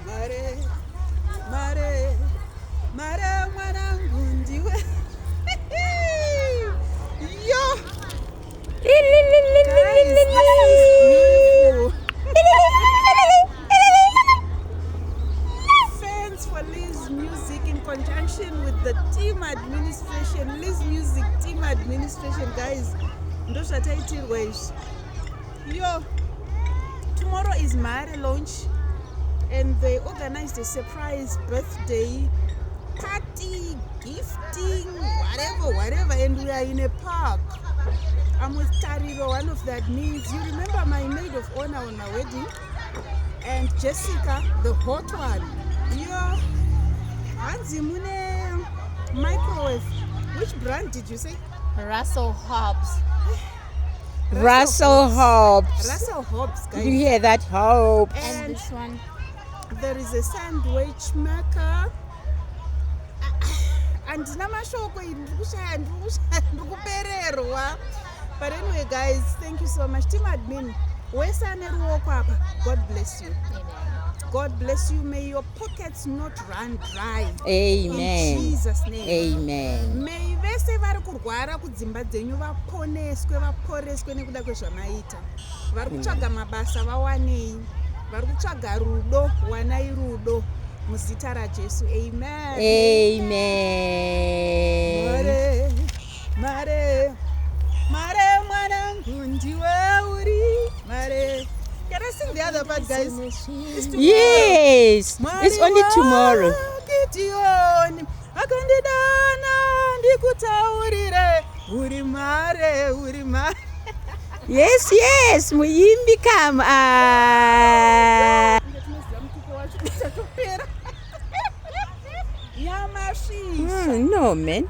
Mare, mare, mare mwanangu ndiwe. Yo! Guys, this is beautiful. Fans for Liz Music in conjunction with the team administration, Liz Music team administration, guys. Ndo zvataitirwa izvi. Yo! Tomorrow is Mare launch and they organized a surprise birthday party, gifting, whatever, and we are in a park. I'm with Tariro, one of the admins. You remember my maid of honor on our wedding? And Jessica, the hot one. Yo, Hanzi Mune microwave. Which brand did you say? Russel Hobbs. Russel Hobbs. Russel Hobbs, guys. You hear that, Hobbs? And this one. There is a sandwich maker. And namashoko ndikupererwa. But anyway, guys, thank you so much. Team admin, God bless you. Amen. God bless you. May your pockets not run dry. Amen. In Jesus' name. Amen. May vese vari kurwara kudzimba dzenyu vaporeswe nekuda kwezvamaita. Vari kutsvaga mabasa vawanei. Vari kutsvaga rudo, wanai rudo. Muzita raJesu. Amen. Amen. Mare mwanangu ndiwe uri. Mare. Can I sing the other part, guys? Yes. It's only tomorrow. Akandidana ndikutaurire uri mare. Yes. Muyimbi come. No, man.